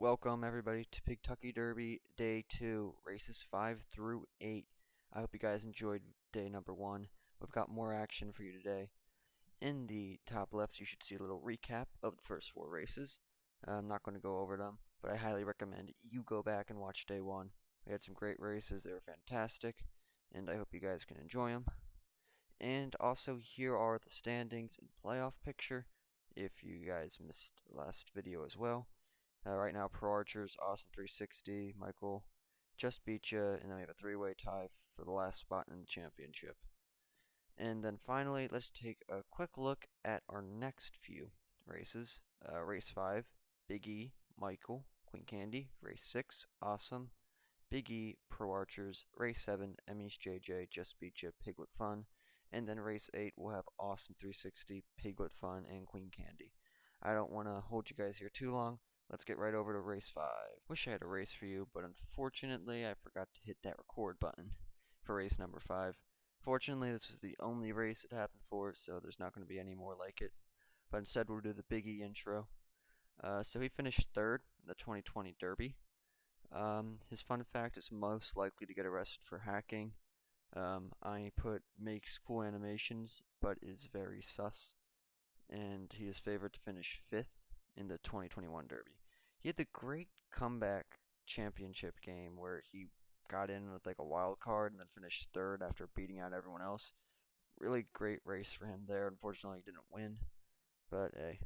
Welcome everybody to Pigtucky Derby Day 2, races 5 through 8. I hope you guys enjoyed day number 1. We've got more action for you today. In the top left you should see a little recap of the first 4 races. I'm not going to go over them, but I highly recommend you go back and watch day 1. We had some great races, they were fantastic, and I hope you guys can enjoy them. And also here are the standings and playoff picture if you guys missed the last video as well. Right now, Pro Archers, Austin 360, Michael just beat you, and then we have a 3-way tie for the last spot in the championship. And then finally, let's take a quick look at our next few races. Race 5, Big E, Michael, Queen Candy. Race 6, Awesome, Big E, Pro Archers. Race 7, Emmy's JJ, just beat you, Piglet Fun. And then race 8, we'll have Awesome 360, Piglet Fun, and Queen Candy. I don't want to hold you guys here too long. Let's get right over to race 5. Wish I had a race for you, but unfortunately I forgot to hit that record button for race number 5. Fortunately, this was the only race it happened for, so there's not going to be any more like it. But instead we'll do the Big E intro. So he finished 3rd in the 2020 Derby. His fun fact is most likely to get arrested for hacking. I put makes cool animations, but is very sus. And he is favored to finish 5th in the 2021 Derby. He had the great comeback championship game where he got in with like a wild card and then finished 3rd after beating out everyone else. Really great race for him there. Unfortunately, he didn't win, but hey,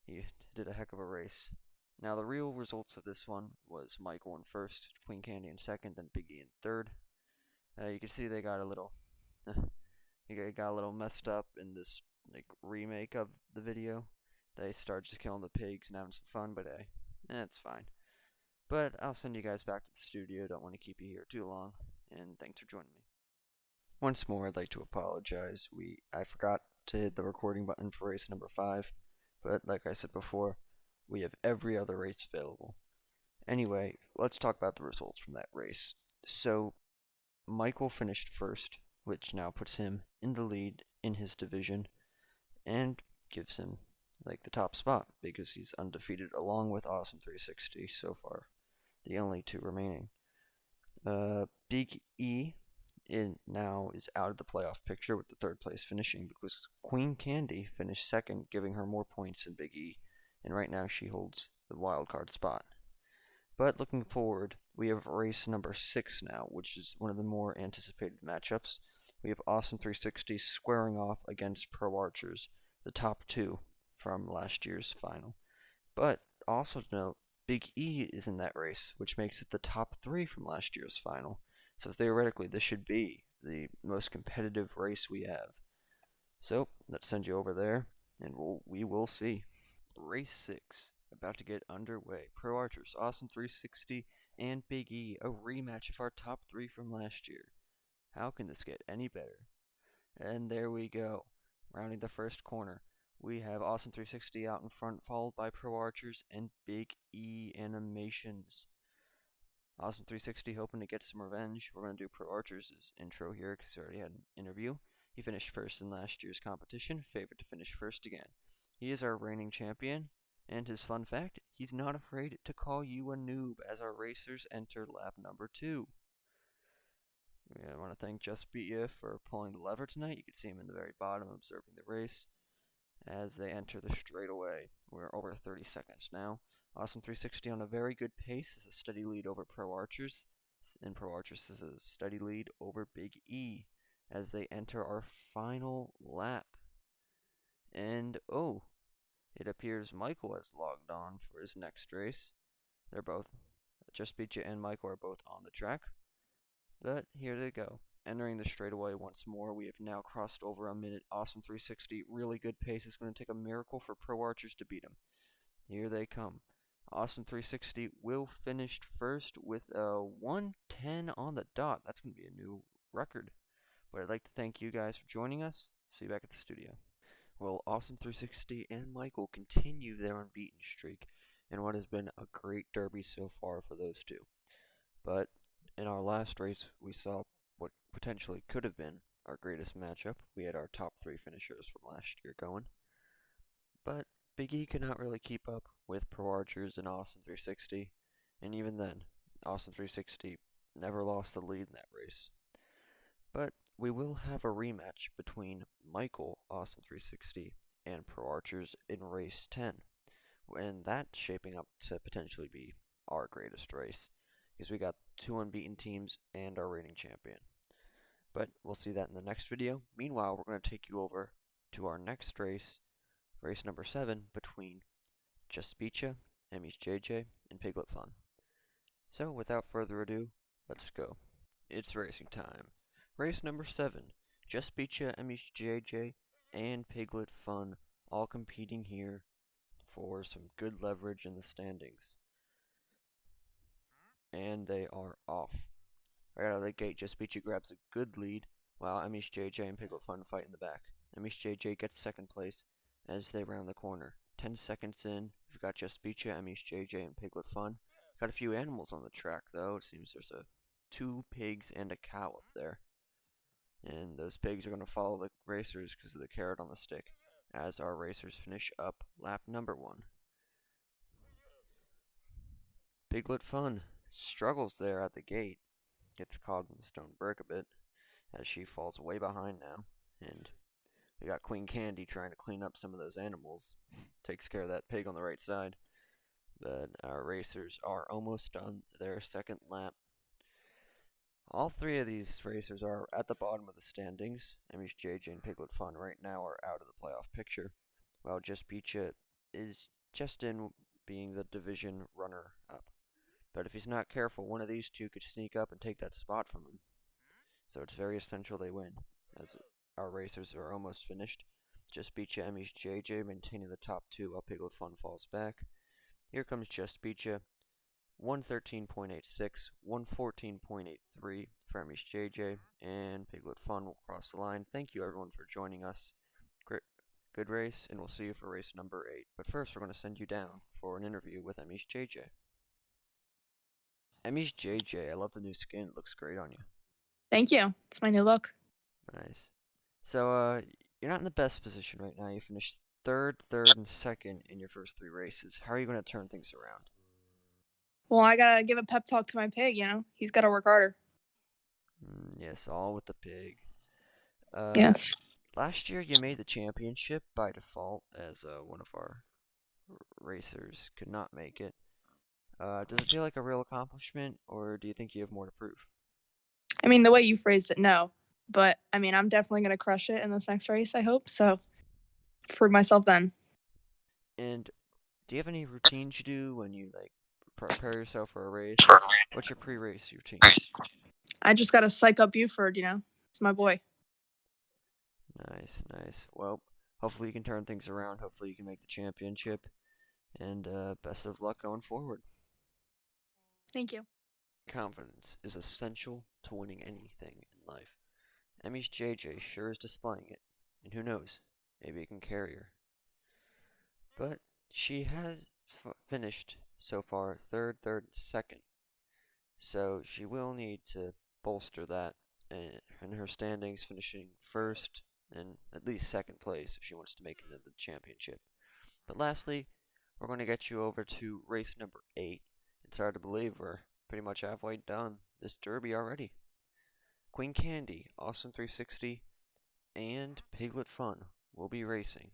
he did a heck of a race. Now, the real results of this one was Michael in 1st, Queen Candy in 2nd, then Big E in 3rd. You can see they got a little, he got a little messed up in this like remake of the video. They start just killing the pigs and having some fun, but hey, it's fine. But I'll send you guys back to the studio. Don't want to keep you here too long, and thanks for joining me. Once more, I'd like to apologize. I forgot to hit the recording button for race number 5, but like I said before, we have every other race available. Anyway, let's talk about the results from that race. So, Michael finished 1st, which now puts him in the lead in his division, and gives him like the top spot because he's undefeated along with Awesome 360 so far, the only 2 remaining. Big E now is out of the playoff picture with the 3rd place finishing because Queen Candy finished 2nd, giving her more points than Big E, and right now she holds the wild card spot. But looking forward, we have race number 6 now, which is one of the more anticipated matchups. We have Awesome 360 squaring off against Pro Archers, the top 2 from last year's final. But also to note, Big E is in that race, which makes it the top 3 from last year's final. So theoretically, this should be the most competitive race we have. So let's send you over there, and we will see. Race 6, about to get underway. Pro Archers, Awesome 360, and Big E, a rematch of our top 3 from last year. How can this get any better? And there we go. Rounding the first corner, we have Awesome 360 out in front, followed by Pro Archers and Big E Animations. Awesome 360 hoping to get some revenge. We're going to do Pro Archers' intro here because he already had an interview. He finished 1st in last year's competition, favored to finish 1st again. He is our reigning champion, and his fun fact, he's not afraid to call you a noob as our racers enter lap number 2. I want to thank Just Beat You for pulling the lever tonight. You can see him in the very bottom observing the race as they enter the straightaway. We're over 30 seconds now. Awesome 360 on a very good pace is a steady lead over Pro Archers, and Pro Archers is a steady lead over Big E as they enter our final lap. And oh, it appears Michael has logged on for his next race. They're both, Just Beat You and Michael are both on the track. But here they go. Entering the straightaway once more. We have now crossed over a minute. Awesome 360, really good pace. It's going to take a miracle for Pro Archers to beat him. Here they come. Awesome 360 will finish 1st with a 1:10 on the dot. That's going to be a new record. But I'd like to thank you guys for joining us. See you back at the studio. Well, Awesome 360 and Michael continue their unbeaten streak in what has been a great derby so far for those 2. But in our last race, we saw what potentially could have been our greatest matchup. We had our top 3 finishers from last year going. But Big E could not really keep up with Pro Archers and Awesome 360, and even then, Awesome 360 never lost the lead in that race. But we will have a rematch between Michael Awesome 360 and Pro Archers in race 10, and that's shaping up to potentially be our greatest race, because we got two unbeaten teams and our reigning champion. But we'll see that in the next video. Meanwhile, we're going to take you over to our next race, race number 7, between Just Beat Ya, Emmy's JJ, and Piglet Fun. So, without further ado, let's go. It's racing time. Race number 7, Just Beat Ya, Emmy's JJ, and Piglet Fun all competing here for some good leverage in the standings. And they are off. Right out of the gate, Just Beat Ya grabs a good lead, while Emmy's JJ and Piglet Fun fight in the back. Emmy's JJ gets second place as they round the corner. 10 seconds in, we've got Just Beat Ya, Emmy's JJ, and Piglet Fun. Got a few animals on the track, though. It seems there's 2 pigs and a cow up there. And those pigs are going to follow the racers because of the carrot on the stick, as our racers finish up lap number 1. Piglet Fun struggles there at the gate. Gets caught in the stone brick a bit as she falls way behind now. And we got Queen Candy trying to clean up some of those animals. Takes care of that pig on the right side. But our racers are almost done their second lap. All 3 of these racers are at the bottom of the standings. Emmy's JJ and Piglet Fun right now are out of the playoff picture, while Just Beat Ya is just in being the division runner-up. But if he's not careful, one of these 2 could sneak up and take that spot from him. So it's very essential they win, as our racers are almost finished. Just Beat Ya, Emmy's JJ maintaining the top 2 while Piglet Fun falls back. Here comes Just Beat Ya, 113.86, 114.83 for Emmy's JJ, and Piglet Fun will cross the line. Thank you everyone for joining us. Good race, and we'll see you for race number 8. But first, we're going to send you down for an interview with Emmy's JJ. Emmy's JJ, I love the new skin. It looks great on you. Thank you. It's my new look. Nice. So, you're not in the best position right now. You finished third, and second in your first 3 races. How are you going to turn things around? Well, I gotta give a pep talk to my pig, He's gotta work harder. Yes, all with the pig. Yes. Last year you made the championship by default, as one of our racers could not make it. Does it feel like a real accomplishment, or do you think you have more to prove? I mean, the way you phrased it, no. But, I'm definitely gonna crush it in this next race, I hope. So, prove myself then. And do you have any routines you do when you, prepare yourself for a race? What's your pre-race routine? I just gotta psych up Buford, It's my boy. Nice, nice. Well, hopefully you can turn things around. Hopefully you can make the championship. And best of luck going forward. Thank you. Confidence is essential to winning anything in life. Emmy's JJ sure is displaying it. And who knows, maybe it can carry her. But she has finished so far third, second. So she will need to bolster that in her standings, finishing first and at least second place if she wants to make it into the championship. But lastly, we're going to get you over to race number 8. It's hard to believe we're pretty much halfway done this derby already. Queen Candy, Awesome 360, and Piglet Fun will be racing.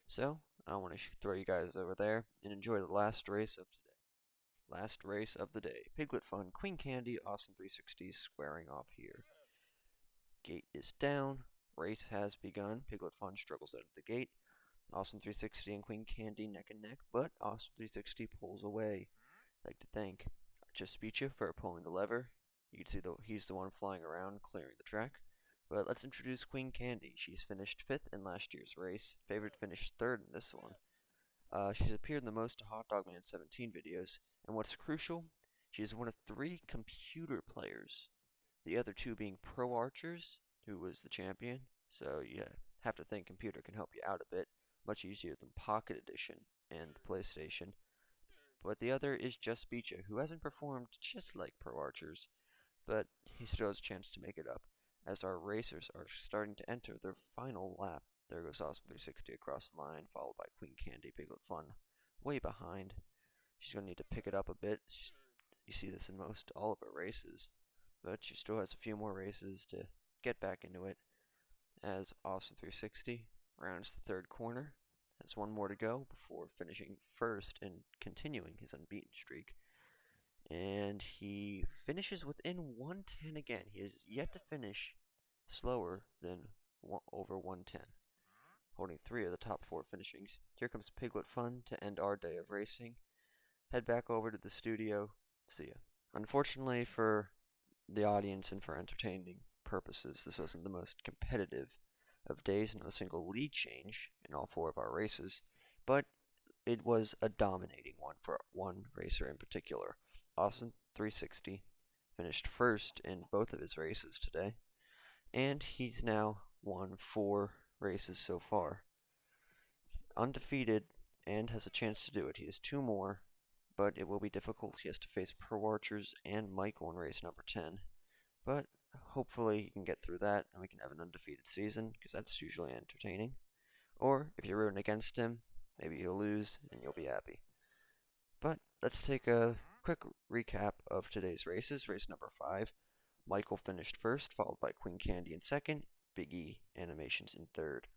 So, I want to throw you guys over there and enjoy the last race of today. Last race of the day. Piglet Fun, Queen Candy, Awesome 360 squaring off here. Gate is down. Race has begun. Piglet Fun struggles out of the gate. Awesome 360 and Queen Candy neck and neck, but Awesome 360 pulls away. I'd like to thank Just Beat Ya for pulling the lever. You can see he's the one flying around, clearing the track. But let's introduce Queen Candy. She's finished 5th in last year's race. Favorite finished 3rd in this one. She's appeared in the most Hot Dog Man 17 videos. And what's crucial, she is one of 3 computer players. The other 2 being Pro Archers, who was the champion. So you have to think computer can help you out a bit. Much easier than Pocket Edition and PlayStation. But the other is Just Beat Ya, who hasn't performed just like Pro Archers, but he still has a chance to make it up, as our racers are starting to enter their final lap There goes Awesome 360 across the line, followed by Queen Candy. Piglet Fun way behind. She's going to need to pick it up a bit. You see this in all of her races, but she still has a few more races to get back into it as Awesome 360 rounds the third corner. Has one more to go before finishing first and continuing his unbeaten streak. And he finishes within 110 again. He has yet to finish slower than over 110, holding 3 of the top 4 finishings. Here comes Piglet Fun to end our day of racing. Head back over to the studio. See ya. Unfortunately for the audience and for entertaining purposes, this wasn't the most competitive of days. Not a single lead change in all 4 of our races, but it was a dominating one for one racer in particular. Austin 360 finished first in both of his races today, and he's now won 4 races so far. Undefeated and has a chance to do it. He has 2 more, but it will be difficult. He has to face Pro Archers and Michael in race number 10, but hopefully he can get through that and we can have an undefeated season, because that's usually entertaining. Or if you're rooting against him, maybe you'll lose and you'll be happy. But let's take a quick recap of today's races. Race number 5, Michael finished first, followed by Queen Candy in second, Big E Animations in third.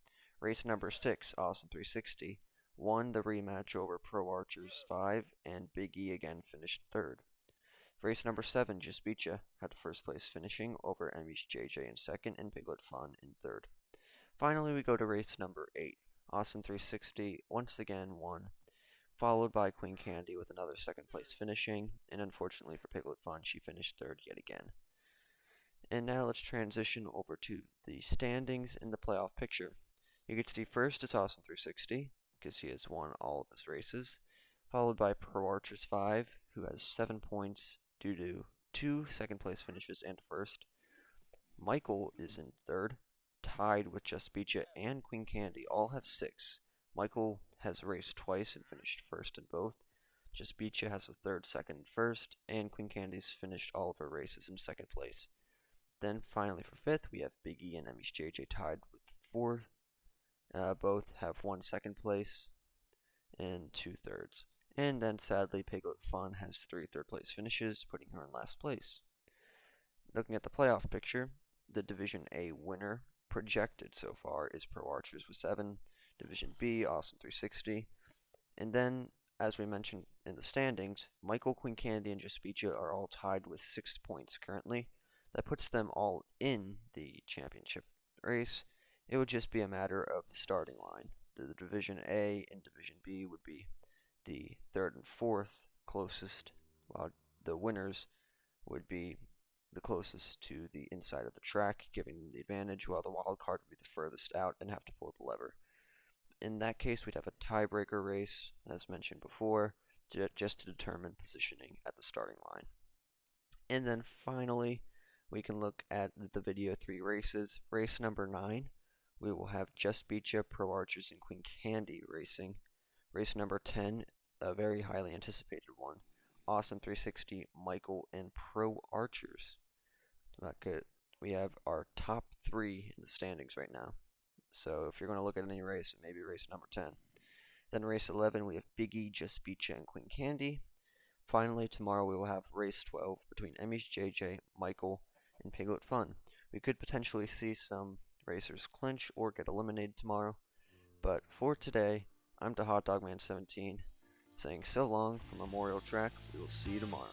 Race number 6, Awesome 360, won the rematch over Pro Archers 5, and Big E again finished third. Race number 7, Just Beat Ya, had first place finishing over Emmy's JJ in second and Piglet Fun in third. Finally, we go to race number 8. Awesome 360 once again won, followed by Queen Candy with another second place finishing, and unfortunately for Piglet Fun, she finished third yet again. And now let's transition over to the standings in the playoff picture. You can see first is Awesome 360, because he has won all of his races, followed by Pro Archers 5, who has 7 points due to 2 second place finishes and first. Michael is in third, tied with Just Beat Ya and Queen Candy. All have 6. Michael has raced twice and finished first in both. Just Beat Ya has a third, second, and first, and Queen Candy's finished all of her races in second place. Then finally for fifth, we have Big E and Emmy's JJ tied with 4. Both have 1 second place and 2 thirds. And then sadly, Piglet Fun has 3 third place finishes, putting her in last place. Looking at the playoff picture, the Division A winner projected so far is Pro Archers with 7, Division B, Awesome 360, and then, as we mentioned in the standings, Michael, Queen Candy, and Just Beat Ya are all tied with 6 points currently. That puts them all in the championship race. It would just be a matter of the starting line. The Division A and Division B would be the 3rd and 4th closest, while the winners would be the closest to the inside of the track, giving them the advantage, while the wild card would be the furthest out and have to pull the lever. In that case, we'd have a tiebreaker race, as mentioned before, just to determine positioning at the starting line. And then finally, we can look at the video 3 races. Race number 9, we will have Just Beat Ya, Pro Archers, and Queen Candy racing. Race number 10, a very highly anticipated one, Awesome 360, Michael, and Pro Archers. We have our top 3 in the standings right now. So if you're going to look at any race, maybe race number 10. Then race 11, we have Big E, Just Beat Ya, and Queen Candy. Finally, tomorrow we will have race 12 between Emmy's JJ, Michael, and Piglet Fun. We could potentially see some racers clinch or get eliminated tomorrow. But for today, I'm the Hot Dog Man 17, saying so long from Memorial Track. We will see you tomorrow.